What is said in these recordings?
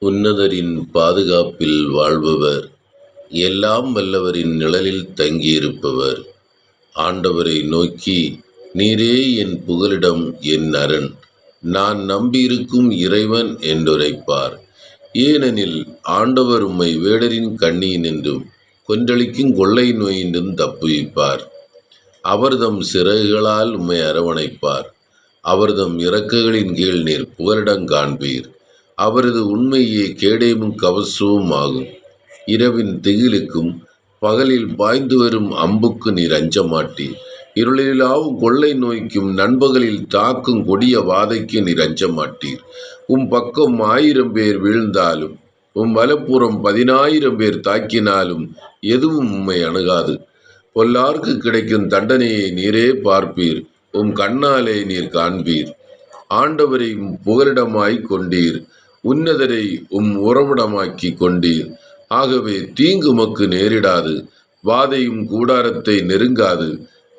உன்னதரின் பாதுகாப்பில் வாழ்பவர், எல்லாம் வல்லவரின் நிழலில் தங்கியிருப்பவர். ஆண்டவரை நோக்கி, நீரே என் புகலிடம், என் அரண், நான் நம்பியிருக்கும் இறைவன் என்றுரைப்பார். ஏனெனில் ஆண்டவர் உம்மை வேடரின் கண்ணியினின்றும் கொன்றளிக்கும் கொள்ளை நோயின்றும் தப்புவிப்பார். அவர்தம் சிறகுகளால் உம்மை அரவணைப்பார். அவர்தம் இறக்கைகளின் கீழ் நீர் புகலிடம் காண்பீர். அவரது உண்மையே கேடயமும் கவசமும் ஆகும். இரவின் திகிலுக்கும் பகலில் பாய்ந்து வரும் அம்புக்கு நீர் அஞ்ச மாட்டீர். இருளிலாவும் கொள்ளை நோய்க்கும் நண்பகலில் தாக்கும் கொடிய வாதைக்கு நீர் அஞ்ச மாட்டீர். உம் பக்கம் 1000 பேர் வீழ்ந்தாலும், உம் வலப்புறம் 10,000 பேர் தாக்கினாலும் எதுவும் உம்மை அணுகாது. பொல்லார்க்கு கிடைக்கும் தண்டனையை நீரே பார்ப்பீர். உம் கண்ணாலே நீர் காண்பீர். ஆண்டவரை புகலிடமாய் கொண்டீர். உன்னதரை உம் உறவிடமாக்கி கொண்டீர். ஆகவே தீங்கு உமக்கு நேரிடாது. வாதையும் கூடாரத்தை நெருங்காது.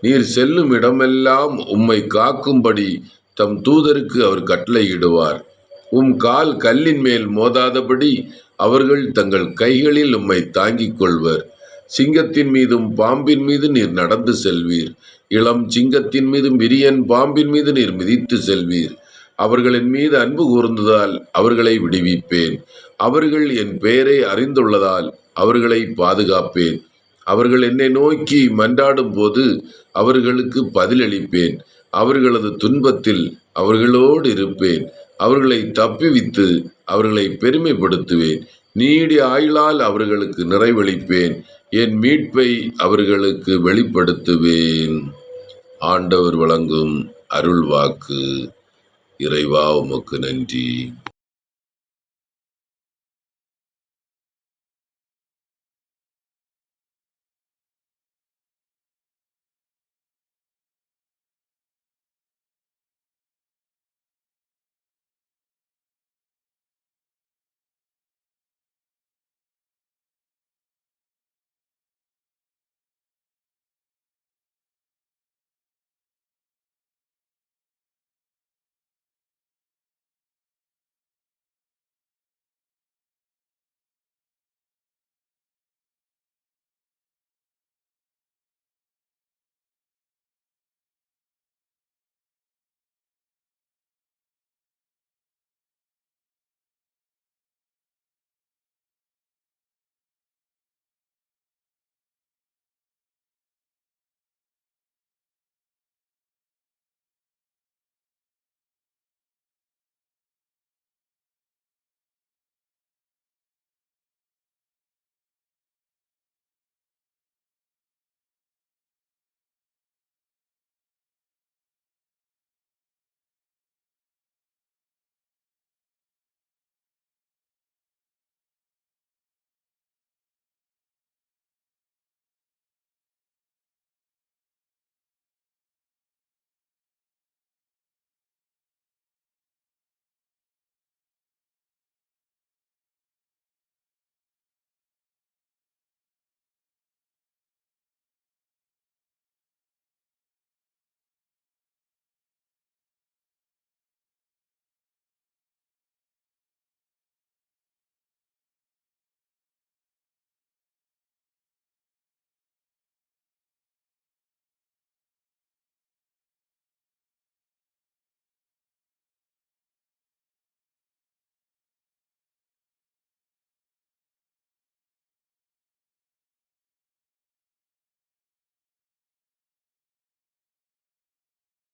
நீர் செல்லும் இடமெல்லாம் உம்மை காக்கும்படி தம் தூதருக்கு அவர் கட்டளையிடுவார். உம் கால் கல்லின் மேல் மோதாதபடி அவர்கள் தங்கள் கைகளில் உம்மை தாங்கிக் கொள்வர். சிங்கத்தின் மீதும் பாம்பின் மீது நீர் நடந்து செல்வீர். இளம் சிங்கத்தின் மீதும் விரியன் பாம்பின் மீது நீர் மிதித்து செல்வீர். அவர்களின் மீது அன்பு கூர்ந்ததால் அவர்களை விடுவிப்பேன். அவர்கள் என் பெயரை அறிந்துள்ளதால் அவர்களை பாதுகாப்பேன். அவர்கள் என்னை நோக்கி மன்றாடும் போது அவர்களுக்கு பதிலளிப்பேன். அவர்களது துன்பத்தில் அவர்களோடு இருப்பேன். அவர்களை தப்புவித்து அவர்களை பெருமைப்படுத்துவேன். நீடிய ஆயுளால் அவர்களுக்கு நிறைவளிப்பேன். என் மீட்பை அவர்களுக்கு வெளிப்படுத்துவேன். ஆண்டவர் வழங்கும் அருள் வாக்கு. இறைவா, உமக்கு நன்றி.